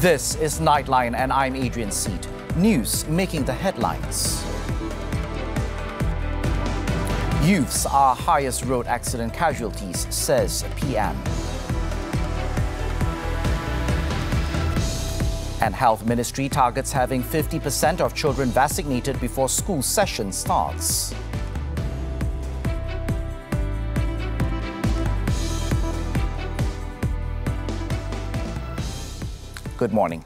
This is Nightline and I'm Adrian Seet. News making the headlines. Youths are highest road accident casualties, says PM. And Health Ministry targets having 50% of children vaccinated before school session starts. Good morning.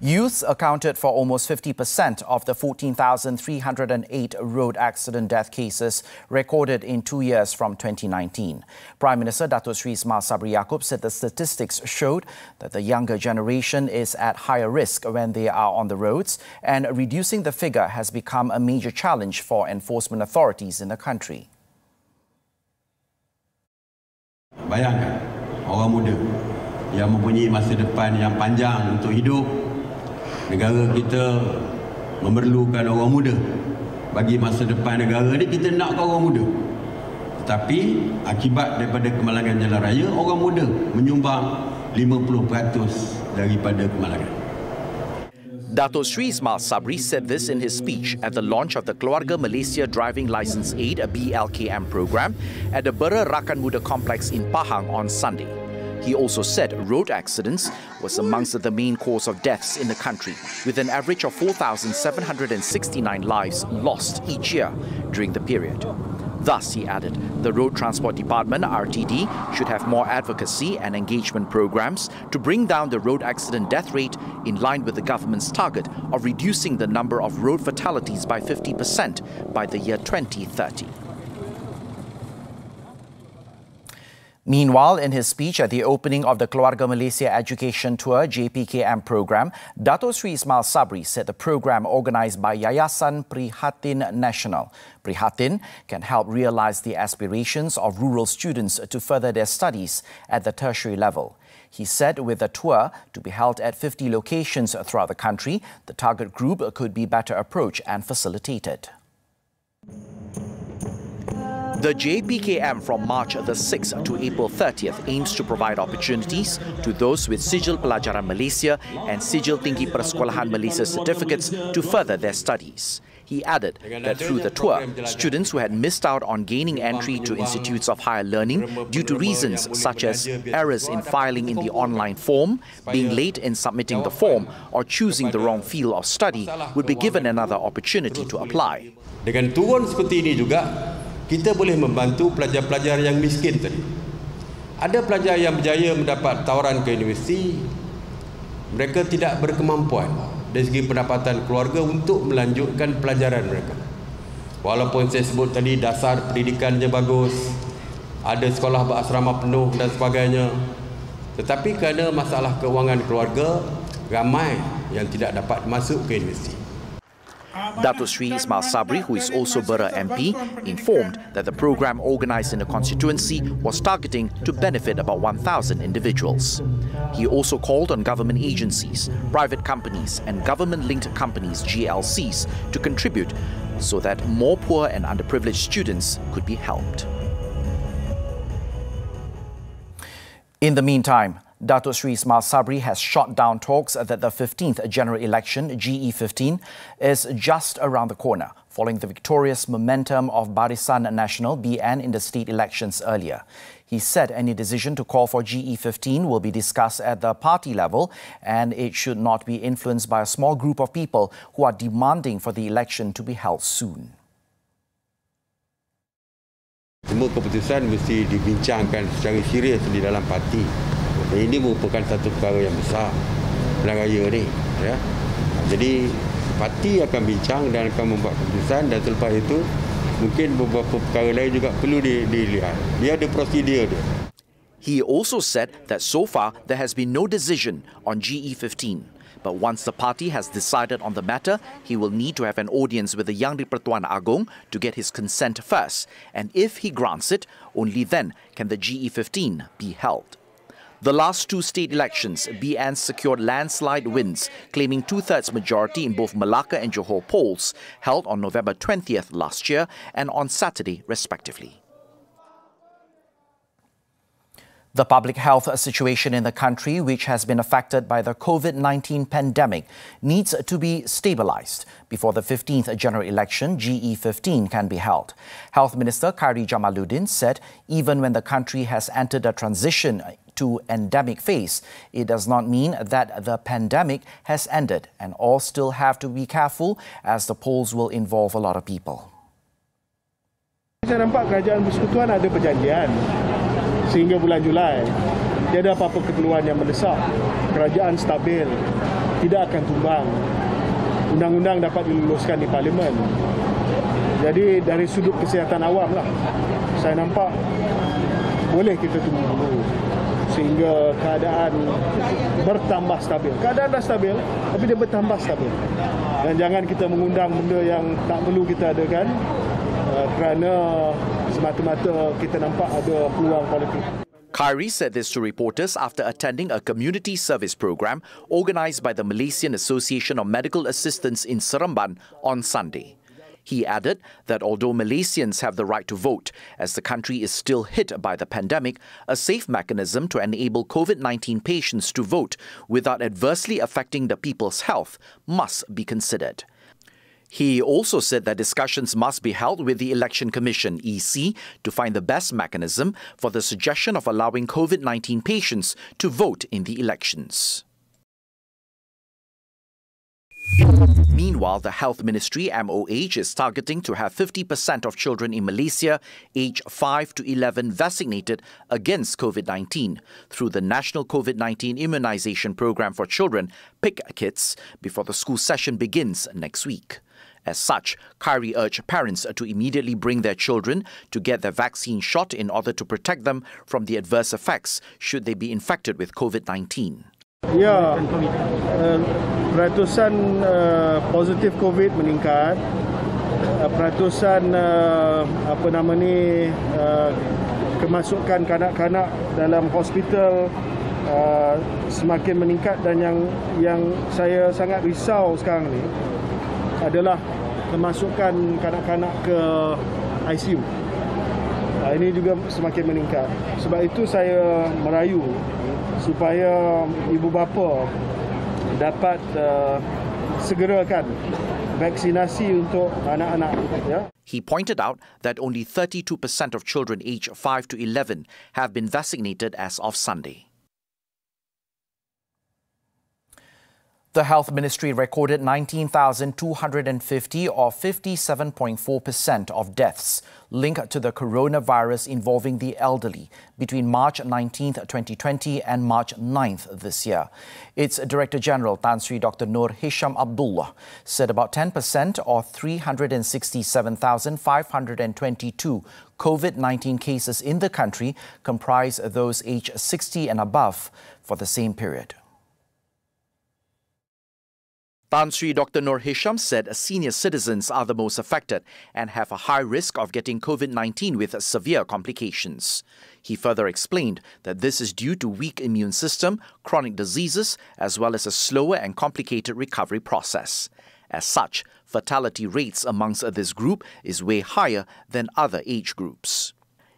Youths accounted for almost 50% of the 14,308 road accident death cases recorded in 2 years from 2019. Prime Minister Datuk Seri Ismail Sabri Yaakob said the statistics showed that the younger generation is at higher risk when they are on the roads, and reducing the figure has become a major challenge for enforcement authorities in the country. Bayangkan, orang muda yang mempunyai masa depan yang panjang untuk hidup. Negara kita memerlukan orang muda. Bagi masa depan negara ni kita nakkan orang muda. Tetapi akibat daripada kemalangan jalan raya, orang muda menyumbang 50% daripada kemalangan. Datuk Seri Ismail Sabri said this in his speech at the launch of the Keluarga Malaysia Driving Licence Aid BLKM program at the Bera Rakan Muda Complex in Pahang on Sunday. He also said road accidents was amongst the main cause of deaths in the country, with an average of 4,769 lives lost each year during the period. Thus, he added, the Road Transport Department, RTD, should have more advocacy and engagement programs to bring down the road accident death rate in line with the government's target of reducing the number of road fatalities by 50% by the year 2030. Meanwhile, in his speech at the opening of the Keluarga Malaysia Education Tour JPKM program, Datuk Seri Ismail Sabri said the program organised by Yayasan Prihatin Nasional, Prihatin, can help realise the aspirations of rural students to further their studies at the tertiary level. He said with the tour to be held at 50 locations throughout the country, the target group could be better approached and facilitated. The JPKM from March the 6th to April 30th aims to provide opportunities to those with Sijil Pelajaran Malaysia and Sijil Tinggi Persekolahan Malaysia certificates to further their studies. He added that through the tour, students who had missed out on gaining entry to institutes of higher learning due to reasons such as errors in filing in the online form, being late in submitting the form, or choosing the wrong field of study would be given another opportunity to apply. Dengan turun seperti ini juga, kita boleh membantu pelajar-pelajar yang miskin tadi. Ada pelajar yang berjaya mendapat tawaran ke universiti, mereka tidak berkemampuan dari segi pendapatan keluarga untuk melanjutkan pelajaran mereka. Walaupun saya sebut tadi dasar pendidikannya bagus, ada sekolah berasrama penuh dan sebagainya, tetapi kerana masalah keuangan keluarga, ramai yang tidak dapat masuk ke universiti. Datuk Seri Ismail Sabri, who is also Bera MP, informed that the program organised in the constituency was targeting to benefit about 1,000 individuals. He also called on government agencies, private companies and government-linked companies, GLCs, to contribute so that more poor and underprivileged students could be helped. In the meantime, Datuk Seri Ismail Sabri has shot down talks that the 15th general election, GE15, is just around the corner, following the victorious momentum of Barisan Nasional, BN, in the state elections earlier. He said any decision to call for GE15 will be discussed at the party level, and it should not be influenced by a small group of people who are demanding for the election to be held soon. Semua keputusan mesti dibincangkan secara serius di dalam parti. Ini merupakan satu perkara yang besar pilihan raya ni, ya. Jadi parti akan bincang dan akan membuat keputusan, dan selepas itu mungkin beberapa perkara lain juga perlu dilihat. Dia ada prosedur dia. He also said that so far there has been no decision on GE15. But once the party has decided on the matter, he will need to have an audience with the Yang di-Pertuan Agong to get his consent first. And if he grants it, only then can the GE15 be held. The last two state elections, BN secured landslide wins, claiming 2/3 majority in both Malacca and Johor polls, held on November 20th last year and on Saturday, respectively. The public health situation in the country, which has been affected by the COVID-19 pandemic, needs to be stabilized before the 15th general election, GE15, can be held. Health Minister Khairi Jamaluddin said even when the country has entered a transition to endemic phase, it does not mean that the pandemic has ended, and all still have to be careful as the polls will involve a lot of people. Saya nampak kerajaan persekutuan ada perjanjian sehingga bulan Julai. Tiada apa-apa keperluan yang mendesak. Kerajaan stabil, tidak akan tumbang. Undang-undang dapat diluluskan di Parlimen. Jadi dari sudut kesihatan awam lah, saya nampak boleh kita tunggu dulu sehingga keadaan bertambah stabil. Keadaan dah stabil, tapi dia bertambah stabil. Dan jangan kita mengundang benda yang tak perlu kita adakan kerana semata-mata kita nampak ada peluang politik. Khairi said this to reporters after attending a community service program organised by the Malaysian Association of Medical Assistants in Seremban on Sunday. He added that although Malaysians have the right to vote, as the country is still hit by the pandemic, a safe mechanism to enable COVID-19 patients to vote without adversely affecting the people's health must be considered. He also said that discussions must be held with the Election Commission, EC, to find the best mechanism for the suggestion of allowing COVID-19 patients to vote in the elections. Meanwhile, the Health Ministry, MOH, is targeting to have 50% of children in Malaysia aged 5 to 11 vaccinated against COVID-19 through the National COVID-19 Immunisation Programme for Children, PIC kits, before the school session begins next week. As such, Khairi urged parents to immediately bring their children to get their vaccine shot in order to protect them from the adverse effects should they be infected with COVID-19. Ya, peratusan positif COVID meningkat, peratusan kemasukan kanak-kanak dalam hospital semakin meningkat, dan yang saya sangat risau sekarang ni adalah kemasukan kanak-kanak ke ICU. Ini juga semakin meningkat. Sebab itu saya merayu supaya ibu bapa dapat segerakan vaksinasi untuk anak-anak. Ya. He pointed out that only 32% of children aged 5 to 11 have been vaccinated as of Sunday. The Health Ministry recorded 19,250 or 57.4% of deaths linked to the coronavirus involving the elderly between March 19, 2020 and March 9th this year. Its Director General, Tan Sri Dr. Nur Hisham Abdullah, said about 10% or 367,522 COVID-19 cases in the country comprise those aged 60 and above for the same period. Tan Sri Dr. Nur Hisham said senior citizens are the most affected and have a high risk of getting COVID-19 with severe complications. He further explained that this is due to weak immune system, chronic diseases, as well as a slower and complicated recovery process. As such, fatality rates amongst this group is way higher than other age groups.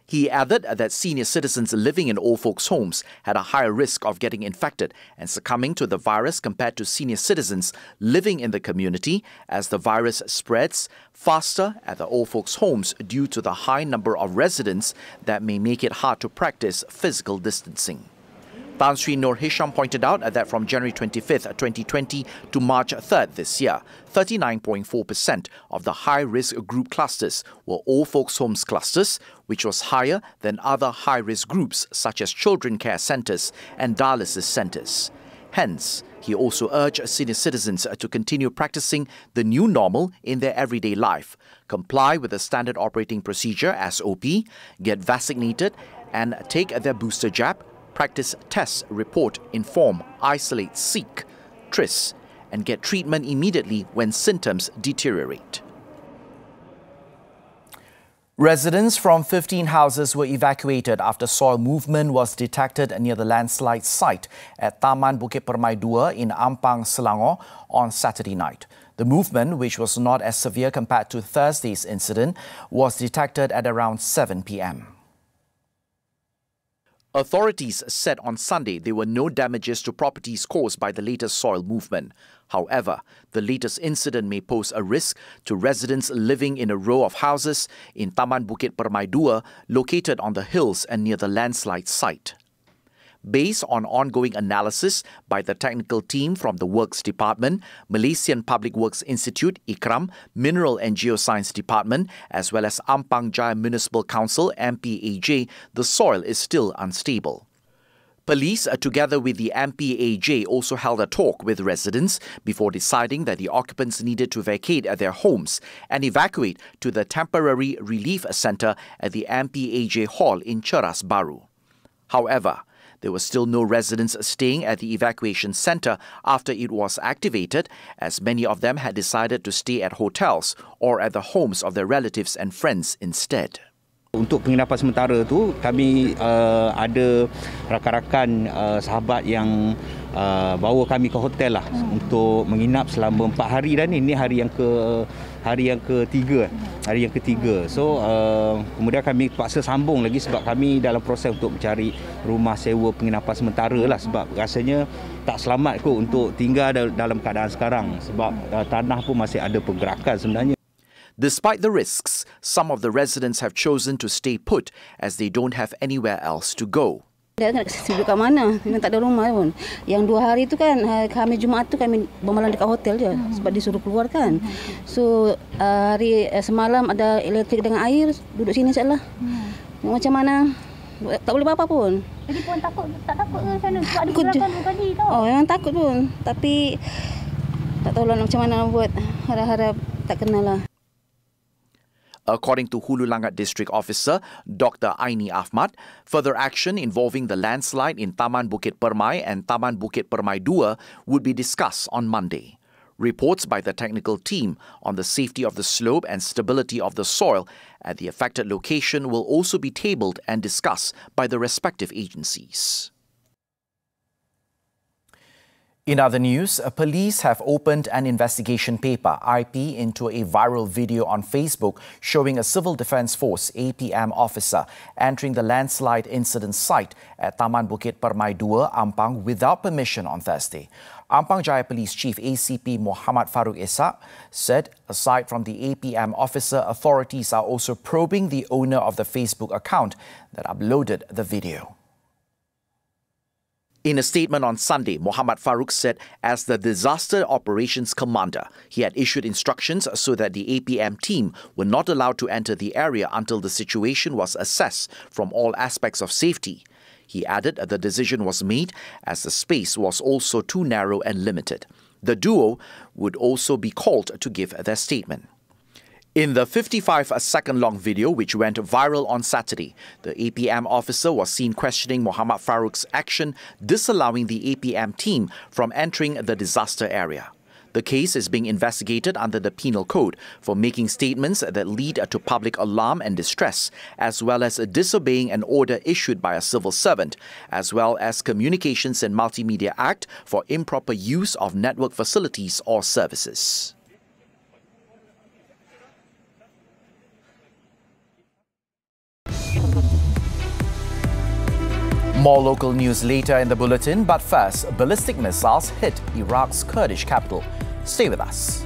He added that senior citizens living in old folks' homes had a higher risk of getting infected and succumbing to the virus compared to senior citizens living in the community, as the virus spreads faster at the old folks' homes due to the high number of residents that may make it hard to practice physical distancing. Tan Sri Nur Hisham pointed out that from January 25th, 2020 to March 3rd this year, 39.4% of the high-risk group clusters were old folks' homes clusters, which was higher than other high-risk groups such as children care centres and dialysis centres. Hence, he also urged senior citizens to continue practicing the new normal in their everyday life, comply with the Standard Operating Procedure (SOP), get vaccinated and take their booster jab, practice test, report, inform, isolate, seek, trace, and get treatment immediately when symptoms deteriorate. Residents from 15 houses were evacuated after soil movement was detected near the landslide site at Taman Bukit Permai 2 in Ampang, Selangor on Saturday night. The movement, which was not as severe compared to Thursday's incident, was detected at around 7 p.m. Authorities said on Sunday there were no damages to properties caused by the latest soil movement. However, the latest incident may pose a risk to residents living in a row of houses in Taman Bukit Permai 2, located on the hills and near the landslide site. Based on ongoing analysis by the technical team from the Works Department, Malaysian Public Works Institute, IKRAM, Mineral and Geoscience Department, as well as Ampang Jaya Municipal Council, MPAJ, the soil is still unstable. Police, together with the MPAJ, also held a talk with residents before deciding that the occupants needed to vacate their homes and evacuate to the temporary relief centre at the MPAJ Hall in Cheras Baru. However, there were still no residents staying at the evacuation centre after it was activated, as many of them had decided to stay at hotels or at the homes of their relatives and friends instead. Untuk penginapan sementara tu, kami ada rakan-rakan sahabat yang bawa kami ke hotel lah untuk menginap selama 4 hari dah ni. Ini hari yang ketiga. So kemudian kami terpaksa sambung lagi sebab kami dalam proses untuk mencari rumah sewa penginapan sementara lah, sebab rasanya tak selamat kot untuk tinggal dalam keadaan sekarang sebab tanah pun masih ada pergerakan sebenarnya. Despite the risks, some of the residents have chosen to stay put as they don't have anywhere else to go. Dia nak sibuk kat mana? Memang tak ada rumah pun. Yang 2 hari tu kan, kami Jumaat tu kami bermalam dekat hotel je sebab disuruh keluar kan. So hari semalam ada elektrik dengan air, duduk sini sajalah. Macam mana? Tak boleh apa-apa pun. Jadi pun tak takut ke sana sebab ada gerakan 2 kali tau. Oh, memang takut pun. Tapi tak tahulah macam mana nak buat. Harap-harap tak kenalah. According to Hulu Langat District Officer Dr. Aini Ahmad, further action involving the landslide in Taman Bukit Permai and Taman Bukit Permai 2 would be discussed on Monday. Reports by the technical team on the safety of the slope and stability of the soil at the affected location will also be tabled and discussed by the respective agencies. In other news, police have opened an investigation paper, IP, into a viral video on Facebook showing a Civil Defence Force APM officer entering the landslide incident site at Taman Bukit Permai 2, Ampang, without permission on Thursday. Ampang Jaya Police Chief ACP Muhammad Faruk Ishak said, aside from the APM officer, authorities are also probing the owner of the Facebook account that uploaded the video. In a statement on Sunday, Muhammad Faruk said as the Disaster Operations Commander, he had issued instructions so that the APM team were not allowed to enter the area until the situation was assessed from all aspects of safety. He added the decision was made as the space was also too narrow and limited. The duo would also be called to give their statement. In the 55-second-long video, which went viral on Saturday, the APM officer was seen questioning Muhammad Faruk's action, disallowing the APM team from entering the disaster area. The case is being investigated under the Penal Code for making statements that lead to public alarm and distress, as well as disobeying an order issued by a civil servant, as well as Communications and Multimedia Act for improper use of network facilities or services. More local news later in the bulletin, but first, ballistic missiles hit Iraq's Kurdish capital. Stay with us.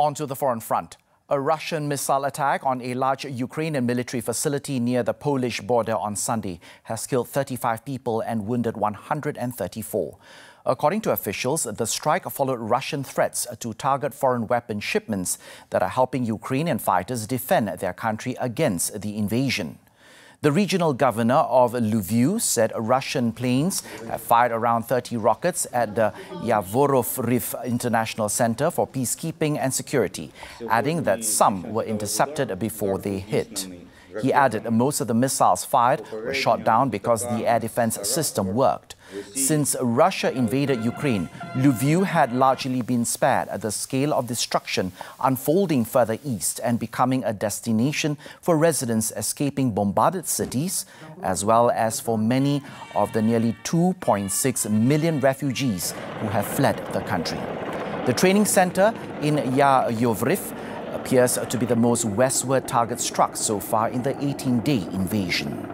onto the foreign front. A Russian missile attack on a large Ukrainian military facility near the Polish border on Sunday has killed 35 people and wounded 134. According to officials, the strike followed Russian threats to target foreign weapon shipments that are helping Ukrainian fighters defend their country against the invasion. The regional governor of Lviv said Russian planes have fired around 30 rockets at the Yavorov International Center for Peacekeeping and Security, adding that some were intercepted before they hit. He added most of the missiles fired were shot down because the air defense system worked. Since Russia invaded Ukraine, Lviv had largely been spared at the scale of destruction unfolding further east and becoming a destination for residents escaping bombarded cities, as well as for many of the nearly 2.6 million refugees who have fled the country. The training center in Yavorov appears to be the most westward target struck so far in the 18-day invasion.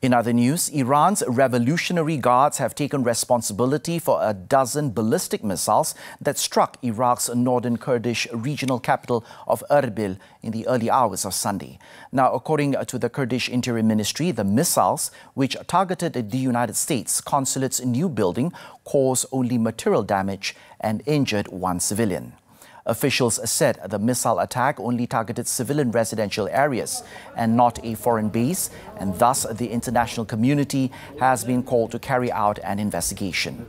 In other news, Iran's Revolutionary Guards have taken responsibility for a dozen ballistic missiles that struck Iraq's northern Kurdish regional capital of Erbil in the early hours of Sunday. Now, according to the Kurdish Interior Ministry, the missiles, which targeted the United States consulate's new building, caused only material damage and injured one civilian. Officials said the missile attack only targeted civilian residential areas and not a foreign base, and thus the international community has been called to carry out an investigation.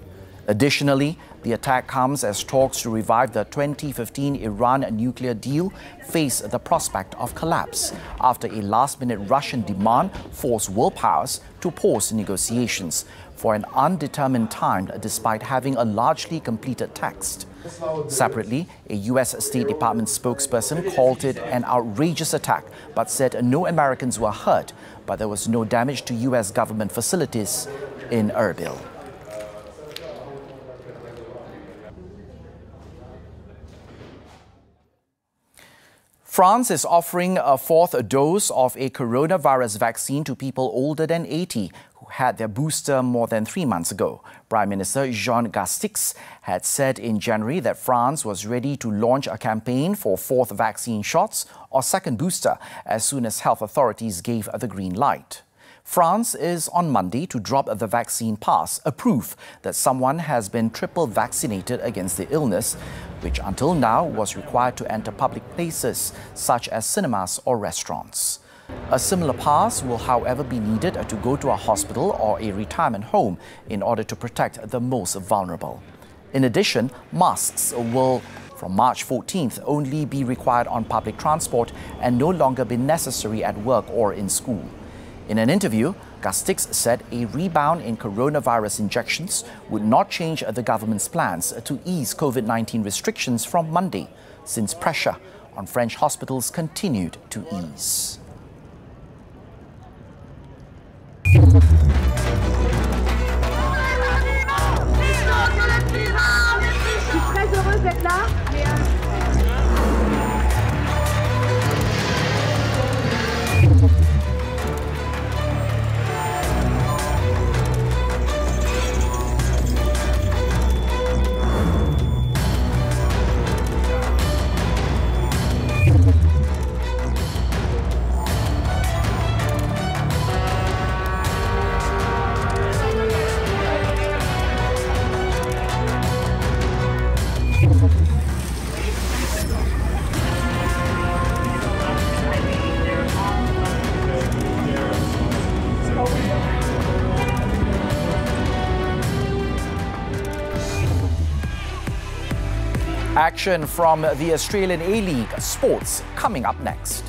Additionally, the attack comes as talks to revive the 2015 Iran nuclear deal face the prospect of collapse after a last-minute Russian demand forced world powers to pause negotiations for an undetermined time despite having a largely completed text. Separately, a U.S. State Department spokesperson called it an outrageous attack but said no Americans were hurt, but there was no damage to U.S. government facilities in Erbil. France is offering a fourth dose of a coronavirus vaccine to people older than 80 who had their booster more than 3 months ago. Prime Minister Jean Castex had said in January that France was ready to launch a campaign for fourth vaccine shots or second booster as soon as health authorities gave the green light. France is on Monday to drop the vaccine pass, a proof that someone has been triple vaccinated against the illness, which until now was required to enter public places such as cinemas or restaurants. A similar pass will, however, be needed to go to a hospital or a retirement home in order to protect the most vulnerable. In addition, masks will, from March 14th, only be required on public transport and no longer be necessary at work or in school. In an interview, Castex said a rebound in coronavirus injections would not change the government's plans to ease COVID-19 restrictions from Monday, since pressure on French hospitals continued to ease. Action from the Australian A-League sports coming up next.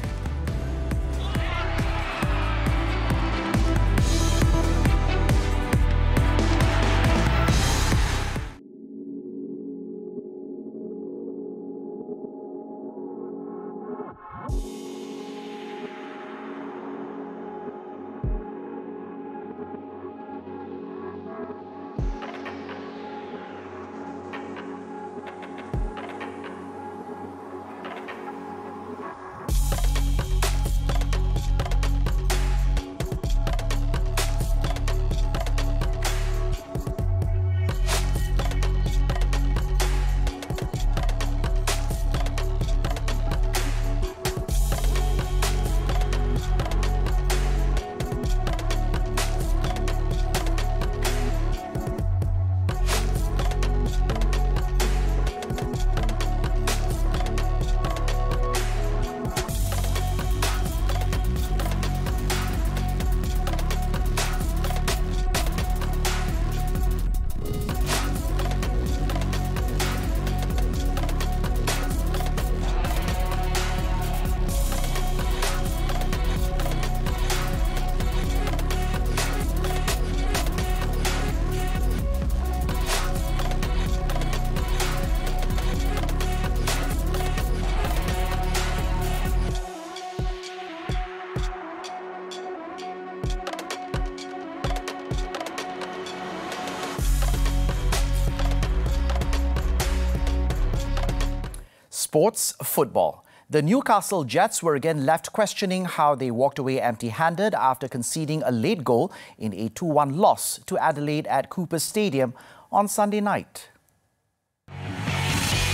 Sports football. The Newcastle Jets were again left questioning how they walked away empty-handed after conceding a late goal in a 2-1 loss to Adelaide at Cooper Stadium on Sunday night.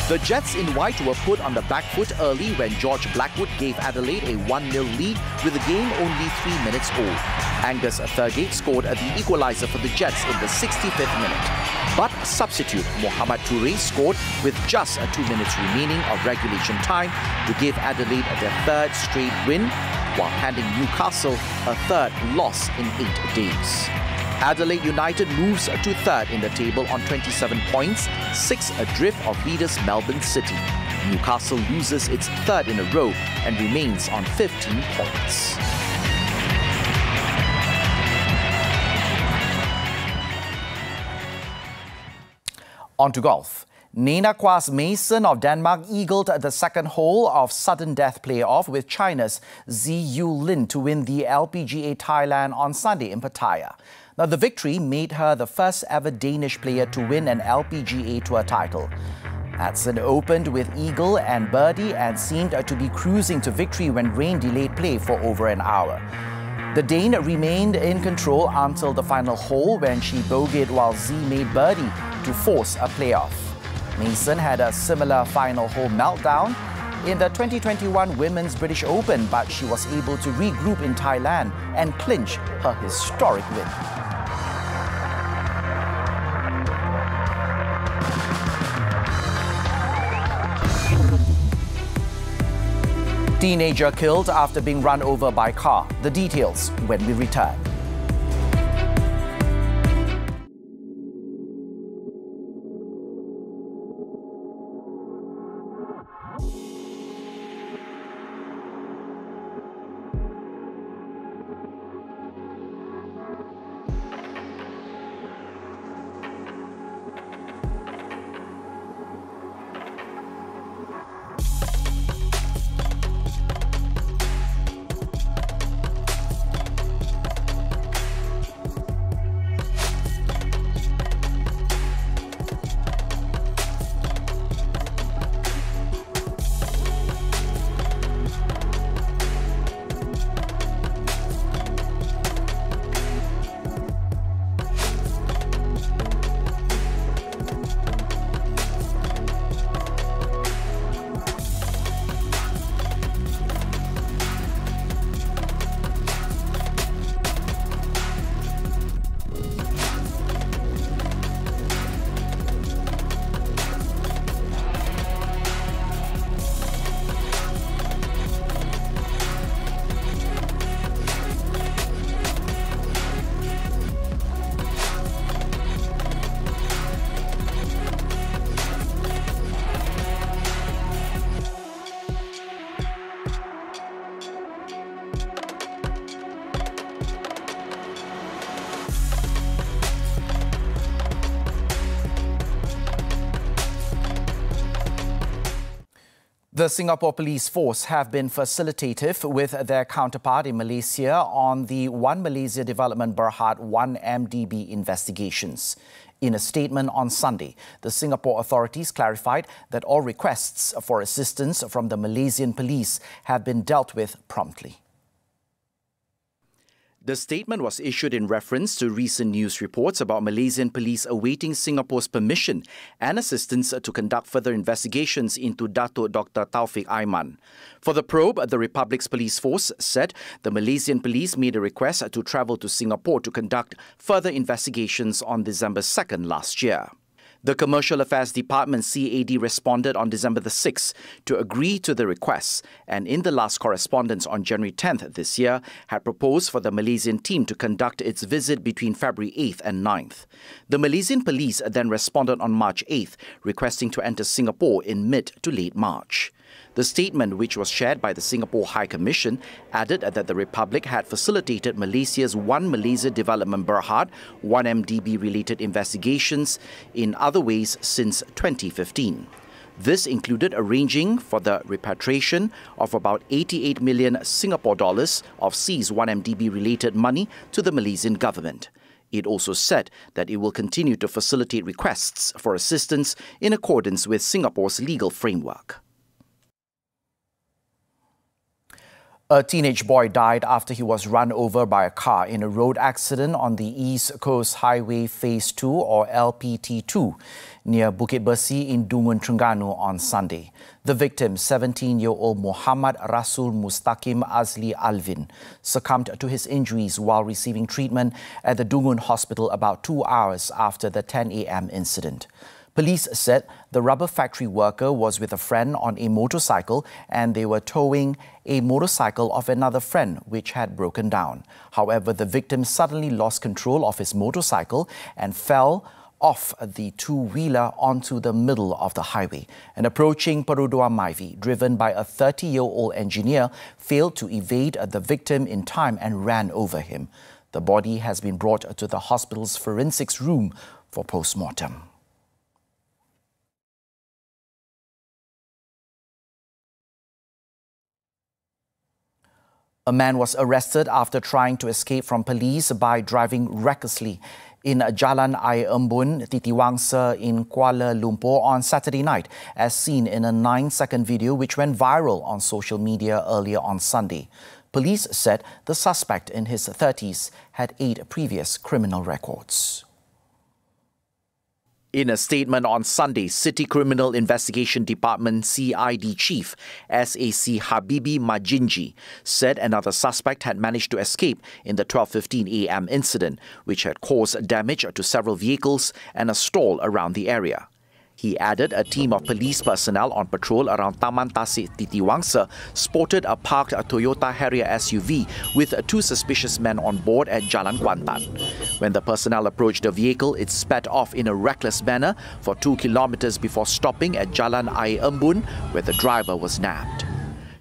The Jets in white were put on the back foot early when George Blackwood gave Adelaide a 1-0 lead with the game only 3 minutes old. Angus Thurgate scored the equaliser for the Jets in the 65th minute. But substitute Mohamed Toure scored with just 2 minutes remaining of regulation time to give Adelaide their third straight win, while handing Newcastle a third loss in 8 days. Adelaide United moves to third in the table on 27 points, 6 adrift of leaders Melbourne City. Newcastle loses its third in a row and remains on 15 points. On to golf. Nena Kwas Mason of Denmark eagled the second hole of sudden death playoff with China's Ziyu Lin to win the LPGA Thailand on Sunday in Pattaya. Now, the victory made her the first ever Danish player to win an LPGA Tour title. Madsen opened with eagle and birdie and seemed to be cruising to victory when rain delayed play for over an hour. The Dane remained in control until the final hole when she bogeyed while Z made birdie to force a playoff. Mason had a similar final hole meltdown in the 2021 Women's British Open, but she was able to regroup in Thailand and clinch her historic win. Teenager killed after being run over by car. The details when we return. The Singapore Police Force have been facilitative with their counterpart in Malaysia on the One Malaysia Development Berhad 1MDB investigations. In a statement on Sunday, the Singapore authorities clarified that all requests for assistance from the Malaysian police have been dealt with promptly. The statement was issued in reference to recent news reports about Malaysian police awaiting Singapore's permission and assistance to conduct further investigations into Datuk Dr. Taufik Aiman. For the probe, the Republic's police force said the Malaysian police made a request to travel to Singapore to conduct further investigations on December 2nd last year. The Commercial Affairs Department CAD responded on December the 6th to agree to the requests and in the last correspondence on January 10th this year had proposed for the Malaysian team to conduct its visit between February 8th and 9th. The Malaysian police then responded on March 8th requesting to enter Singapore in mid to late March. The statement, which was shared by the Singapore High Commission, added that the Republic had facilitated Malaysia's One Malaysia Development Berhad 1MDB-related investigations in other ways since 2015. This included arranging for the repatriation of about 88 million Singapore dollars of seized 1MDB-related money to the Malaysian government. It also said that it will continue to facilitate requests for assistance in accordance with Singapore's legal framework. A teenage boy died after he was run over by a car in a road accident on the East Coast Highway Phase 2 or LPT2 near Bukit Besi in Dungun, Terengganu on Sunday. The victim, 17-year-old Muhammad Rasul Mustaqim Azli Alvin, succumbed to his injuries while receiving treatment at the Dungun hospital about 2 hours after the 10 a.m. incident. Police said the rubber factory worker was with a friend on a motorcycle and they were towing a motorcycle of another friend which had broken down. However, the victim suddenly lost control of his motorcycle and fell off the two-wheeler onto the middle of the highway. An approaching Perodua Myvi, driven by a 30-year-old engineer, failed to evade the victim in time and ran over him. The body has been brought to the hospital's forensics room for post-mortem. A man was arrested after trying to escape from police by driving recklessly in Jalan Air Embun, Titiwangsa in Kuala Lumpur on Saturday night, as seen in a 9-second video which went viral on social media earlier on Sunday. Police said the suspect in his 30s had 8 previous criminal records. In a statement on Sunday, City Criminal Investigation Department CID Chief SAC Habibi Majinji said another suspect had managed to escape in the 12:15 a.m. incident, which had caused damage to several vehicles and a stall around the area. He added a team of police personnel on patrol around Taman Tasik Titiwangsa spotted a parked Toyota Harrier SUV with 2 suspicious men on board at Jalan Kuantan. When the personnel approached the vehicle, it sped off in a reckless manner for 2 kilometers before stopping at Jalan Air Embun, where the driver was nabbed.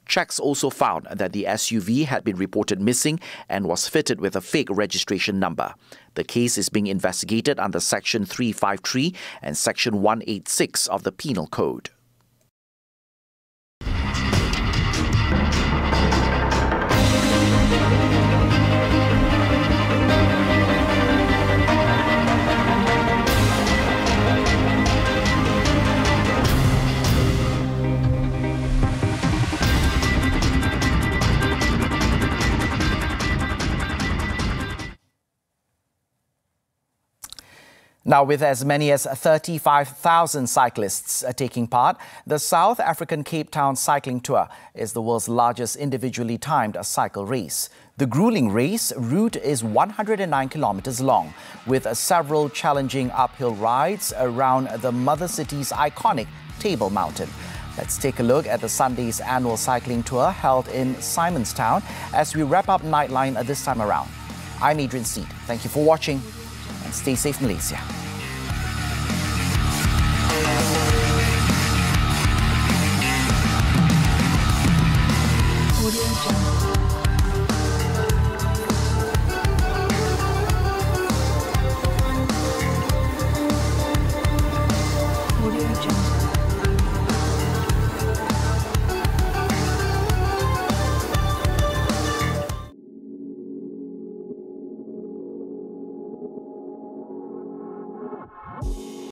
Checks also found that the SUV had been reported missing and was fitted with a fake registration number. The case is being investigated under Section 353 and Section 186 of the Penal Code. Now, with as many as 35,000 cyclists taking part, the South African Cape Town Cycling Tour is the world's largest individually timed cycle race. The grueling race route is 109 kilometers long, with several challenging uphill rides around the mother city's iconic Table Mountain. Let's take a look at the Sunday's annual cycling tour held in Simonstown as we wrap up Nightline this time around. I'm Adrian Seet. Thank you for watching and stay safe, Malaysia. Audio Jungle.